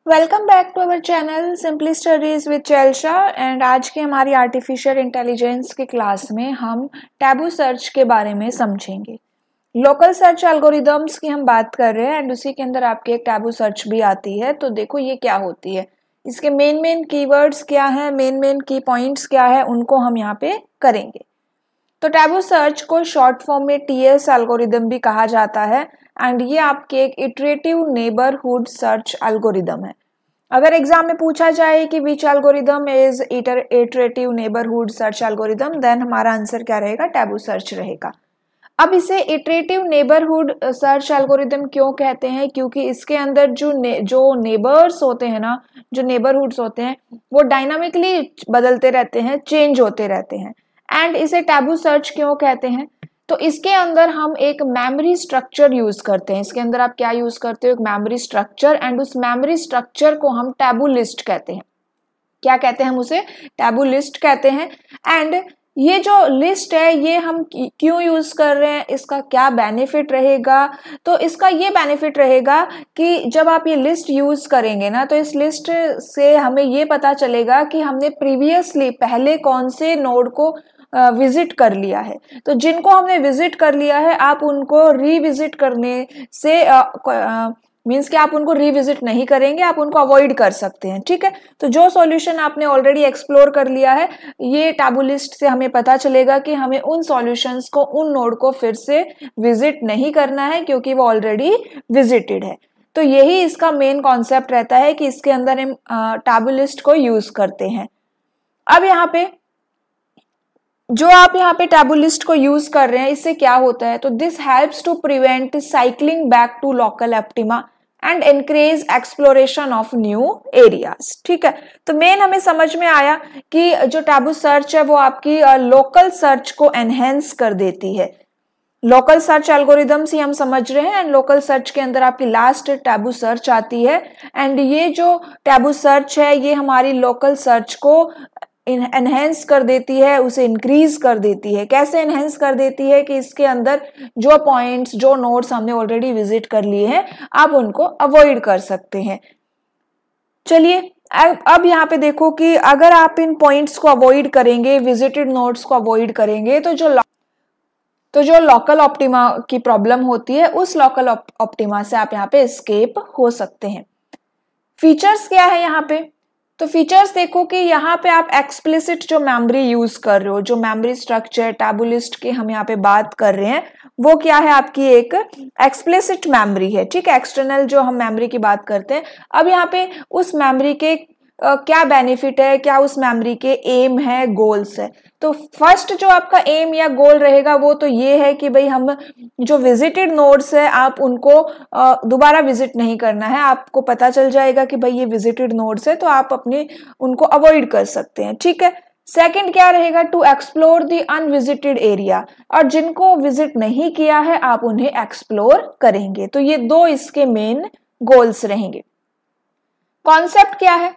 Welcome back to our channel simply studies with Chelsha. And आज की हमारी आर्टिफिशियल इंटेलिजेंस की क्लास में हम टैबू सर्च के बारे में समझेंगे। लोकल सर्च एल्गोरिदम्स की हम बात कर रहे हैं एंड उसी के अंदर आपकी एक टैबू सर्च भी आती है। तो देखो ये क्या होती है, इसके मेन कीवर्ड्स क्या है, मेन की पॉइंट्स क्या है, उनको हम यहाँ पे करेंगे। तो टैबू सर्च को शॉर्ट फॉर्म में टीएस एल्गोरिदम भी कहा जाता है एंड ये आपके एक इटरेटिव नेबरहुड सर्च एल्गोरिदम है। अगर एग्जाम में पूछा जाए कि which algorithm is iterative neighbourhood search algorithm, then हमारा आंसर क्या रहेगा, टैबू सर्च रहेगा। अब इसे इटरेटिव नेबरहुड सर्च एल्गोरिदम क्यों कहते हैं, क्योंकि इसके अंदर जो नेबर्स होते हैं ना, जो नेबरहुड्स होते हैं वो डायनामिकली बदलते रहते हैं, चेंज होते रहते हैं। एंड इसे टैबू सर्च क्यों कहते हैं, तो इसके अंदर हम एक मेमोरी स्ट्रक्चर यूज करते हैं। इसके अंदर आप क्या यूज करते हो, एक मेमोरी स्ट्रक्चर, एंड उस मेमोरी स्ट्रक्चर को हम टैबू लिस्ट कहते हैं। क्या कहते हैं, हम उसे टैबू लिस्ट कहते हैं। एंड ये जो लिस्ट है ये हम क्यों यूज कर रहे हैं, इसका क्या बेनिफिट रहेगा, तो इसका ये बेनिफिट रहेगा कि जब आप ये लिस्ट यूज करेंगे ना, तो इस लिस्ट से हमें ये पता चलेगा कि हमने प्रीवियसली पहले कौन से नोड को विजिट कर लिया है। तो जिनको हमने विजिट कर लिया है आप उनको रिविजिट करने से मीन्स कि आप उनको रिविजिट नहीं करेंगे, आप उनको अवॉइड कर सकते हैं। ठीक है, तो जो सॉल्यूशन आपने ऑलरेडी एक्सप्लोर कर लिया है, ये टैबू लिस्ट से हमें पता चलेगा कि हमें उन सॉल्यूशंस को, उन नोड को फिर से विजिट नहीं करना है क्योंकि वो ऑलरेडी विजिटेड है। तो यही इसका मेन कॉन्सेप्ट रहता है कि इसके अंदर हम टैबू लिस्ट को यूज करते हैं। अब यहाँ पे जो आप यहाँ पे टैबू लिस्ट को यूज कर रहे हैं, इससे क्या होता है, तो this helps to prevent cycling back to local optima and encourage exploration of new areas. ठीक है, तो मेन हमें समझ में आया कि जो टैबू सर्च है वो आपकी लोकल सर्च को एनहेंस कर देती है। लोकल सर्च एल्गोरिदम्स ही हम समझ रहे हैं एंड लोकल सर्च के अंदर आपकी लास्ट टैबू सर्च आती है। एंड ये जो टैबू सर्च है ये हमारी लोकल सर्च को एनहेंस कर देती है, उसे इंक्रीज कर देती है। कैसे एनहेंस कर देती है कि इसके अंदर जो पॉइंट्स, जो नोड्स हमने ऑलरेडी विजिट कर लिए हैं, आप उनको अवॉइड कर सकते हैं। चलिए अब यहाँ पे देखो कि अगर आप इन पॉइंट्स को अवॉइड करेंगे, विजिटेड नोड्स को अवॉइड करेंगे, तो जो लोकल ऑप्टिमा की प्रॉब्लम होती है, उस लोकल ऑप्टिमा से आप यहाँ पे एस्केप हो सकते हैं। फीचर्स क्या है यहाँ पे, तो फीचर्स देखो कि यहाँ पे आप एक्सप्लिसिट जो मेमोरी यूज कर रहे हो, जो मेमोरी स्ट्रक्चर टैबू लिस्ट की हम यहाँ पे बात कर रहे हैं, वो क्या है, आपकी एक एक्सप्लिसिट मेमोरी है। ठीक है, एक्सटर्नल जो हम मेमोरी की बात करते हैं। अब यहाँ पे उस मेमोरी के क्या बेनिफिट है, क्या उस मेमोरी के एम है, गोल्स है। तो फर्स्ट जो आपका एम या गोल रहेगा वो तो ये है कि भाई हम जो विजिटेड नोड्स है आप उनको दोबारा विजिट नहीं करना है। आपको पता चल जाएगा कि भाई ये विजिटेड नोड्स है, तो आप अपने उनको अवॉइड कर सकते हैं। ठीक है, सेकंड क्या रहेगा, to explore the unvisited area, और जिनको विजिट नहीं किया है आप उन्हें एक्सप्लोर करेंगे। तो ये दो इसके मेन गोल्स रहेंगे। कॉन्सेप्ट क्या है,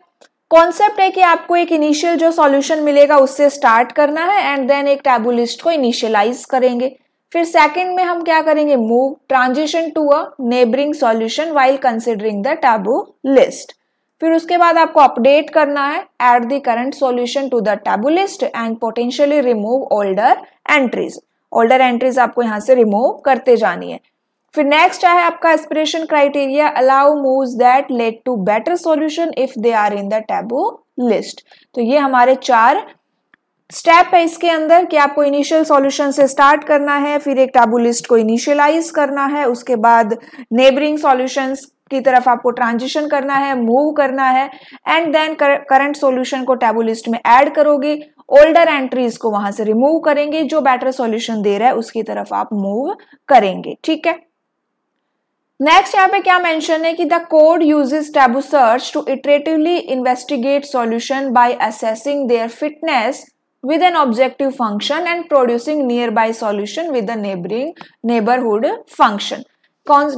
कॉन्सेप्ट है कि आपको एक इनिशियल जो सॉल्यूशन मिलेगा उससे स्टार्ट करना है एंड देन एक टैबू लिस्ट को इनिशियलाइज करेंगे। फिर सेकंड में हम क्या करेंगे, move transition to a neighbouring solution while considering the tabu list. फिर उसके बाद आपको अपडेट करना है, add the current solution to the tabu list and potentially remove older entries. Older entries आपको यहाँ से रिमूव करते जानी है। फिर नेक्स्ट है आपका aspiration criteria, allow moves that led to better solution if they are in the tabu list. तो ये हमारे 4 स्टेप है इसके अंदर कि आपको इनिशियल सॉल्यूशन से स्टार्ट करना है, फिर एक टैबू लिस्ट को इनिशियलाइज करना है, उसके बाद नेबरिंग सॉल्यूशंस की तरफ आपको ट्रांजिशन करना है, मूव करना है, एंड देन करंट सॉल्यूशन को टैबू लिस्ट में ऐड करोगे, ओल्डर एंट्रीज को वहां से रिमूव करेंगे, जो बेटर सॉल्यूशन दे रहा है उसकी तरफ आप मूव करेंगे। ठीक है, नेक्स्ट यहाँ पे क्या मेंशन है कि the code uses tabu search to iteratively investigate solution by assessing their fitness with an objective function and producing nearby solution with the neighborhood function।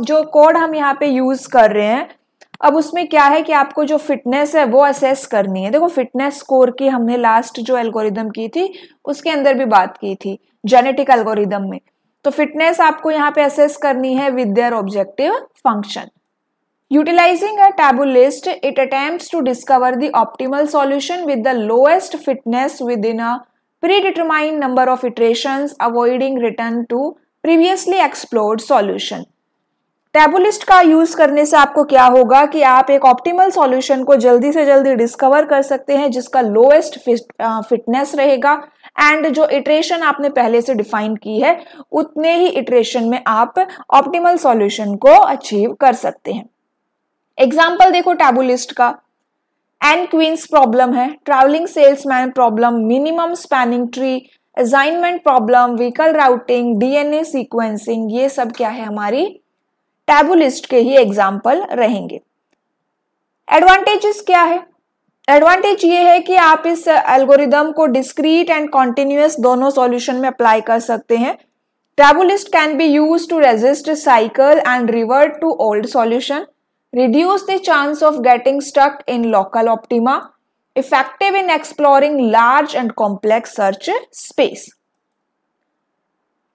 जो कोड हम यहाँ पे यूज कर रहे हैं, अब उसमें क्या है कि आपको जो फिटनेस है वो असेस करनी है। देखो फिटनेस स्कोर की हमने लास्ट जो एल्गोरिदम की थी उसके अंदर भी बात की थी, जेनेटिक एल्गोरिदम में। तो फिटनेस आपको यहाँ पे असेस करनी है with their objective function. Utilizing a taboo list, it attempts to discover the optimal solution with the lowest fitness within a predetermined number of iterations, avoiding return to previously explored solution. Taboo list का use करने से आपको क्या होगा कि आप एक optimal solution को जल्दी से जल्दी डिस्कवर कर सकते हैं जिसका लोएस्ट फिटनेस रहेगा एंड जो इटरेशन आपने पहले से डिफाइन की है उतने ही इटरेशन में आप ऑप्टिमल सॉल्यूशन को अचीव कर सकते हैं। एग्जाम्पल देखो टैबू लिस्ट का, एन क्वींस प्रॉब्लम है, travelling salesman problem, minimum spanning tree, assignment problem, vehicle routing, DNA sequencing, ये सब क्या है हमारी टैबू लिस्ट के ही एग्जाम्पल रहेंगे। एडवांटेजेस क्या है? एडवांटेज ये है कि आप इस एल्गोरिदम को डिस्क्रीट एंड कॉन्टिन्यूअस दोनों सॉल्यूशन में अप्लाई कर सकते हैं। Tabu list can be used to resist cycle and revert to old solution, reduce the chance of getting stuck in local optima, effective in exploring large and complex search space.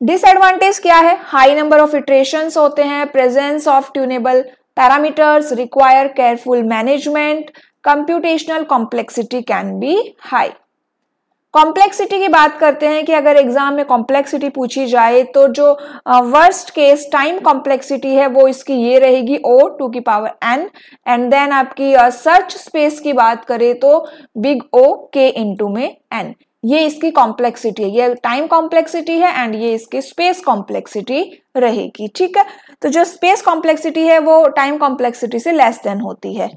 Disadvantage क्या है? High number of iterations होते हैं, presence of tunable parameters, require careful management, computational complexity can be high. Complexity की बात करते हैं कि अगर एग्जाम में कॉम्प्लेक्सिटी पूछी जाए तो जो वर्स्ट केस टाइम कॉम्प्लेक्सिटी है वो इसकी ये रहेगी O⁴n एंड देन आपकी सर्च स्पेस की बात करें तो बिग O K इंटू में n, ये इसकी कॉम्प्लेक्सिटी है, ये टाइम कॉम्प्लेक्सिटी है एंड ये इसकी स्पेस कॉम्प्लेक्सिटी रहेगी। ठीक है, तो जो स्पेस कॉम्प्लेक्सिटी है वो टाइम कॉम्प्लेक्सिटी से लेस देन होती है।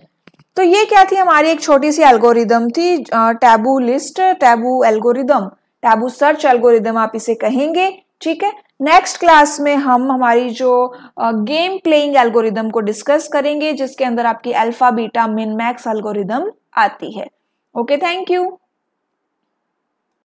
तो ये क्या थी हमारी एक छोटी सी एल्गोरिदम थी, taboo list, taboo algorithm, taboo search algorithm आप इसे कहेंगे। ठीक है, नेक्स्ट क्लास में हम हमारी जो गेम प्लेइंग एल्गोरिदम को डिस्कस करेंगे जिसके अंदर आपकी alpha beta min max algorithm आती है। Okay, thank you.